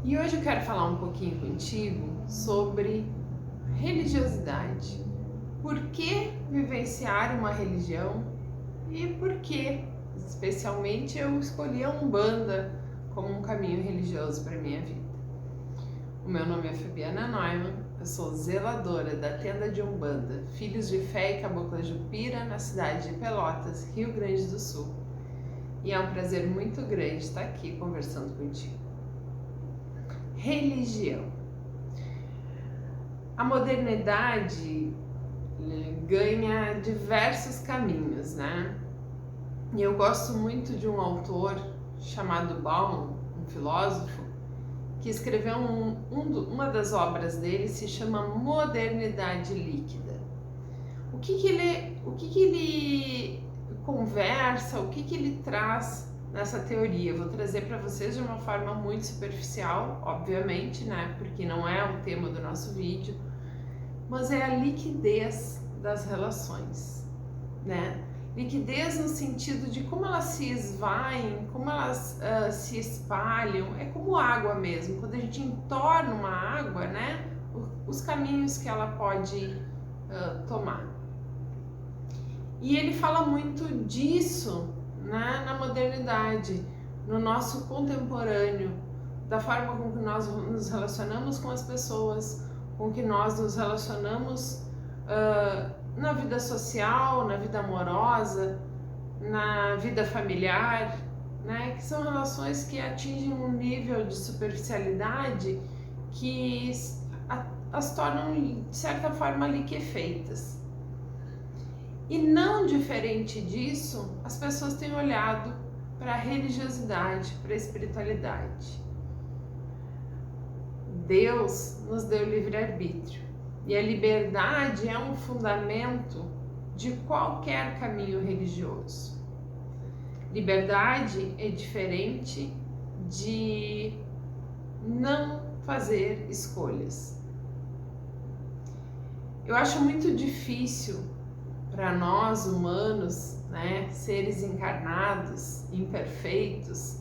E hoje eu quero falar um pouquinho contigo sobre religiosidade. Por que vivenciar uma religião e por que, especialmente, eu escolhi a Umbanda como um caminho religioso para minha vida. O meu nome é Fabiana Neumann, eu sou zeladora da tenda de Umbanda, Filhos de Fé e Cabocla Jupira, na cidade de Pelotas, Rio Grande do Sul. E é um prazer muito grande estar aqui conversando contigo. Religião. A modernidade ganha diversos caminhos, né? E eu gosto muito de um autor chamado Baum, um filósofo, que escreveu uma das obras dele, se chama Modernidade Líquida. O que ele conversa, o que ele traz nessa teoria? Eu vou trazer para vocês de uma forma muito superficial, obviamente, né? Porque não é o tema do nosso vídeo, mas é a liquidez das relações, né? Liquidez no sentido de como elas se esvaem, como elas se espalham, é como água mesmo. Quando a gente entorna uma água, né? Os caminhos que ela pode tomar. E ele fala muito disso, né, na modernidade, no nosso contemporâneo, da forma com que nós nos relacionamos com as pessoas, com que nós nos relacionamos na vida social, na vida amorosa, na vida familiar, né, que são relações que atingem um nível de superficialidade que as tornam, de certa forma, liquefeitas. E não diferente disso, as pessoas têm olhado para a religiosidade, para a espiritualidade. Deus nos deu livre-arbítrio e a liberdade é um fundamento de qualquer caminho religioso. Liberdade é diferente de não fazer escolhas. Eu acho muito difícil para nós humanos, né, seres encarnados, imperfeitos,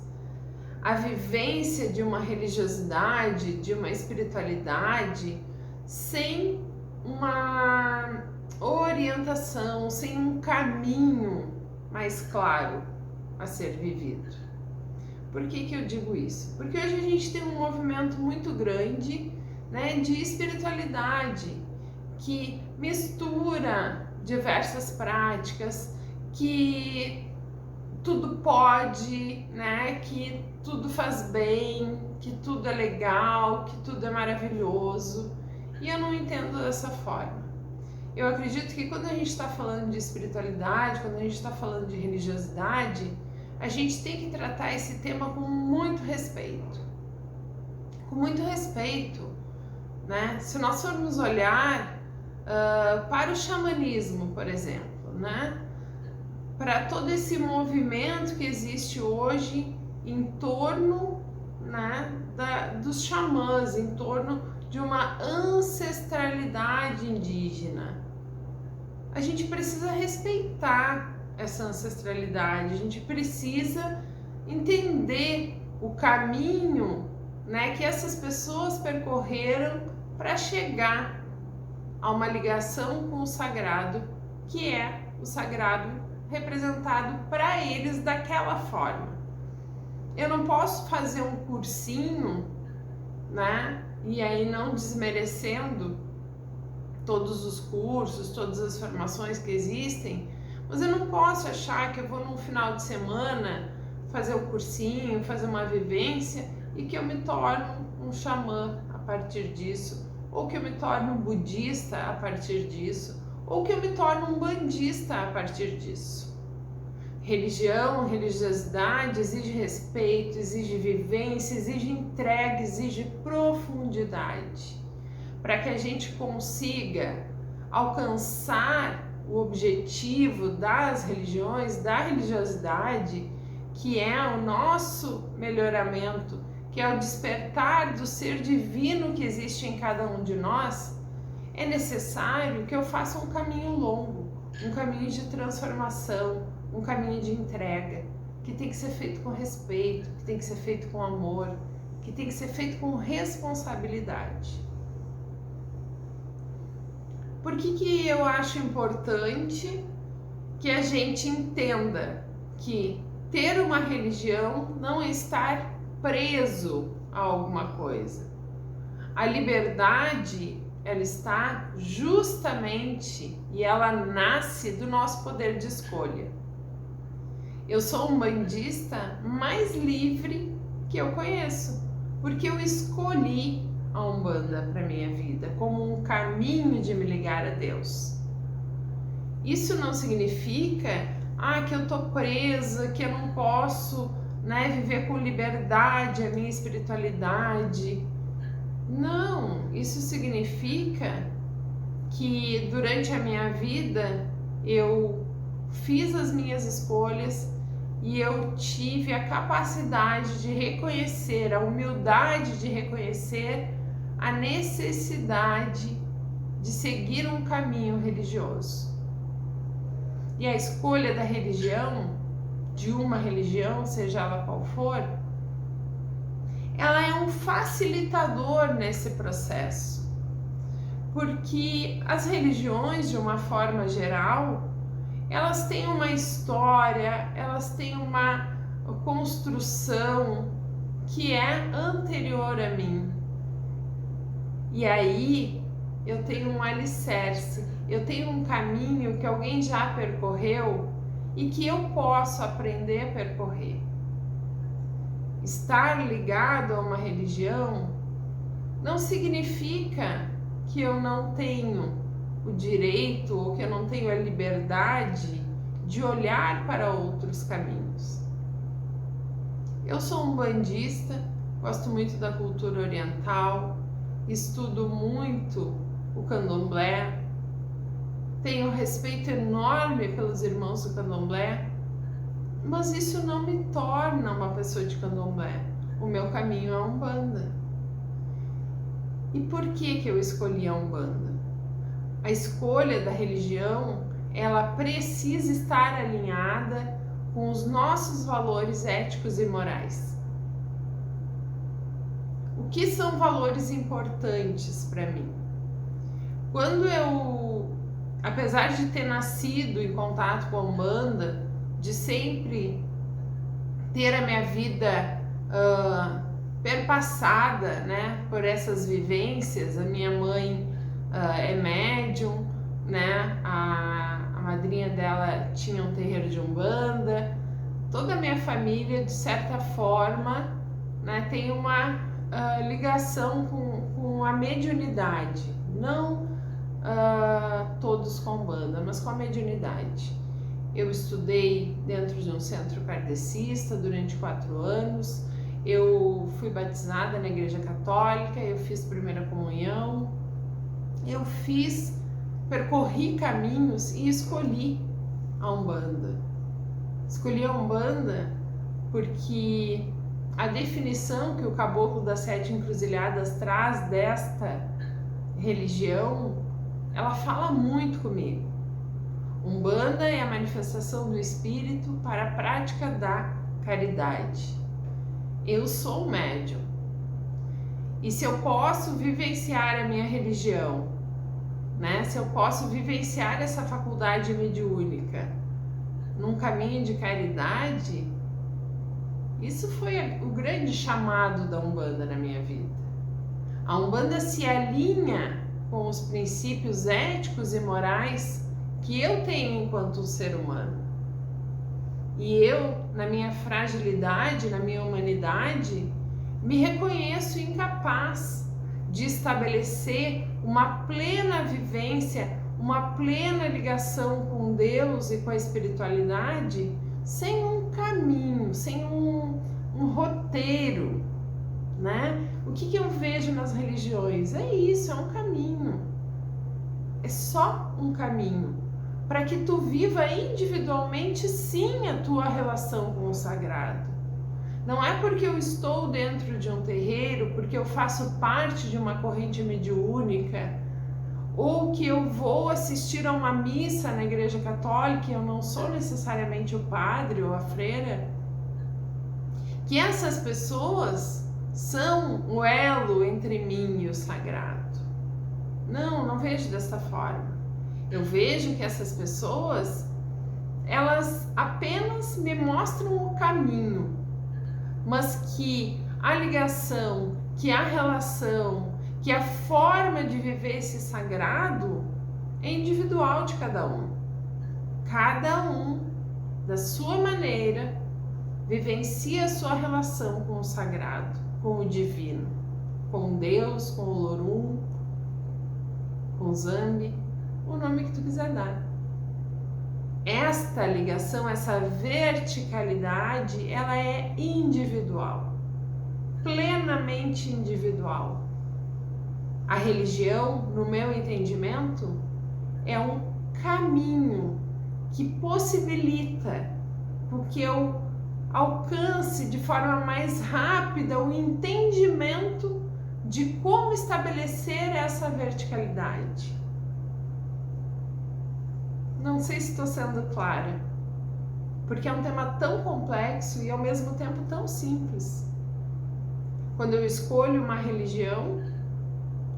a vivência de uma religiosidade, de uma espiritualidade, sem uma orientação, sem um caminho mais claro a ser vivido. Por que eu digo isso? Porque hoje a gente tem um movimento muito grande, né, de espiritualidade que mistura diversas práticas, que tudo pode, né? Que tudo faz bem, que tudo é legal, que tudo é maravilhoso. E eu não entendo dessa forma. Eu acredito que quando a gente está falando de espiritualidade, quando a gente está falando de religiosidade, a gente tem que tratar esse tema com muito respeito. Com muito respeito, né? Se nós formos olhar para o xamanismo, por exemplo, né? Para todo esse movimento que existe hoje em torno, né, dos xamãs, em torno de uma ancestralidade indígena. A gente precisa respeitar essa ancestralidade, a gente precisa entender o caminho, né, que essas pessoas percorreram para chegar a uma ligação com o sagrado, que é o sagrado representado para eles daquela forma. Eu não posso fazer um cursinho, né? E aí não desmerecendo todos os cursos, todas as formações que existem, mas eu não posso achar que eu vou num final de semana fazer o cursinho, fazer uma vivência e que eu me torno um xamã a partir disso, ou que eu me torno um budista a partir disso, ou que eu me torno um bandista a partir disso. Religião, religiosidade exige respeito, exige vivência, exige entrega, exige profundidade, para que a gente consiga alcançar o objetivo das religiões, da religiosidade, que é o nosso melhoramento, que é o despertar do ser divino que existe em cada um de nós. É necessário que eu faça um caminho longo, um caminho de transformação, um caminho de entrega, que tem que ser feito com respeito, que tem que ser feito com amor, que tem que ser feito com responsabilidade. Por que eu acho importante que a gente entenda que ter uma religião não é estar preso a alguma coisa? A liberdade, ela está justamente, e ela nasce do nosso poder de escolha. Eu sou um bandista mais livre que eu conheço, porque eu escolhi a Umbanda para minha vida como um caminho de me ligar a Deus. Isso não significa que eu tô presa, que eu não posso, viver com liberdade a minha espiritualidade. Não, isso significa que durante a minha vida eu fiz as minhas escolhas e eu tive a capacidade de reconhecer, a humildade de reconhecer a necessidade de seguir um caminho religioso. E a escolha da religião, de uma religião, seja ela qual for, ela é um facilitador nesse processo. Porque as religiões, de uma forma geral, elas têm uma história, elas têm uma construção que é anterior a mim. E aí eu tenho um alicerce, eu tenho um caminho que alguém já percorreu e que eu posso aprender a percorrer. Estar ligado a uma religião não significa que eu não tenho o direito ou que eu não tenho a liberdade de olhar para outros caminhos. Eu sou um bandista, gosto muito da cultura oriental, estudo muito o candomblé, tenho respeito enorme pelos irmãos do candomblé, mas isso não me torna uma pessoa de candomblé. O meu caminho é a Umbanda. E por que eu escolhi a Umbanda? A escolha da religião, ela precisa estar alinhada com os nossos valores éticos e morais. O que são valores importantes para mim? Quando eu, apesar de ter nascido em contato com a Umbanda, de sempre ter a minha vida perpassada, por essas vivências, a minha mãe é médium, a madrinha dela tinha um terreiro de Umbanda, toda a minha família, de certa forma, tem uma ligação com a mediunidade, não todos com Umbanda, mas com a mediunidade. Eu estudei dentro de um centro kardecista durante 4 anos, eu fui batizada na Igreja Católica, eu fiz primeira comunhão, eu percorri caminhos e escolhi a Umbanda. Escolhi a Umbanda porque a definição que o Caboclo das 7 Encruzilhadas traz desta religião, ela fala muito comigo. Umbanda é a manifestação do Espírito para a prática da caridade. Eu sou médium. E se eu posso vivenciar a minha religião, se eu posso vivenciar essa faculdade mediúnica num caminho de caridade, isso foi o grande chamado da Umbanda na minha vida. A Umbanda se alinha com os princípios éticos e morais que eu tenho enquanto ser humano. E eu, na minha fragilidade, na minha humanidade, me reconheço incapaz de estabelecer uma plena vivência, uma plena ligação com Deus e com a espiritualidade sem um caminho, sem um roteiro, O que eu vejo nas religiões? É isso, é um caminho. É só um caminho para que tu viva individualmente, sim, a tua relação com o sagrado. Não é porque eu estou dentro de um terreiro, porque eu faço parte de uma corrente mediúnica, ou que eu vou assistir a uma missa na Igreja Católica e eu não sou necessariamente o padre ou a freira, que essas pessoas são o elo entre mim e o sagrado. Não vejo dessa forma. Eu vejo que essas pessoas, elas apenas me mostram o caminho, mas que a ligação, que a relação, que a forma de viver esse sagrado é individual de cada um. Cada um, da sua maneira, vivencia a sua relação com o sagrado, com o divino, com Deus, com o Lorum, com o Zambi, o nome que tu quiser dar. Esta ligação, essa verticalidade, ela é individual, plenamente individual. A religião, no meu entendimento, é um caminho que possibilita que eu alcance de forma mais rápida o entendimento de como estabelecer essa verticalidade. Não sei se estou sendo clara, porque é um tema tão complexo e ao mesmo tempo tão simples. Quando eu escolho uma religião,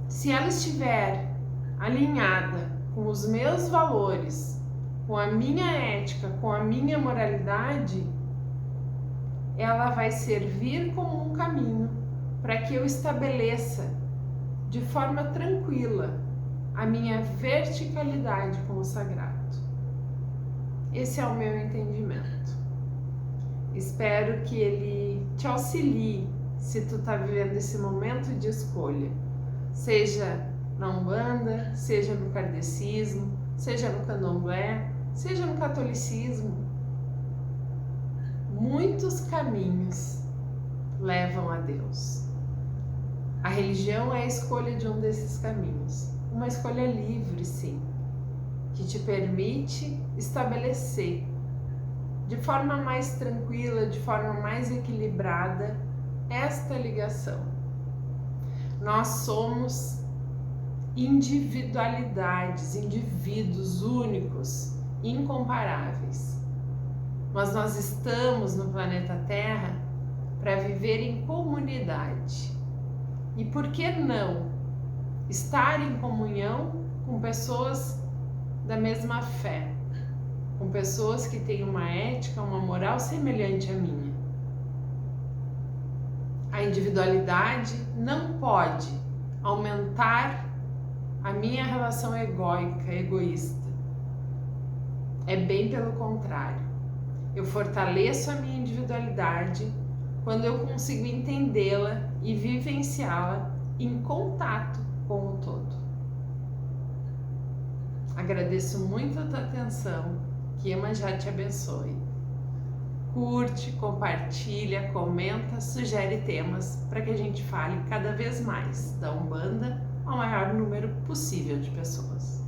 se ela estiver alinhada com os meus valores, com a minha ética, com a minha moralidade, ela vai servir como um caminho para que eu estabeleça de forma tranquila a minha verticalidade com o sagrado. Esse é o meu entendimento. Espero que ele te auxilie se tu está vivendo esse momento de escolha, seja na Umbanda, seja no Kardecismo, seja no Candomblé, seja no catolicismo. Muitos caminhos levam a Deus. A religião é a escolha de um desses caminhos. Uma escolha livre, sim, que te permite estabelecer de forma mais tranquila, de forma mais equilibrada, esta ligação. Nós somos individualidades, indivíduos únicos, incomparáveis. Mas nós estamos no planeta Terra para viver em comunidade. E por que não estar em comunhão com pessoas da mesma fé, com pessoas que têm uma ética, uma moral semelhante à minha? A individualidade não pode aumentar a minha relação egóica, egoísta. É bem pelo contrário. Eu fortaleço a minha individualidade quando eu consigo entendê-la e vivenciá-la em contato com o todo. Agradeço muito a tua atenção, que Iemanjá te abençoe. Curte, compartilha, comenta, sugere temas para que a gente fale cada vez mais da Umbanda ao maior número possível de pessoas.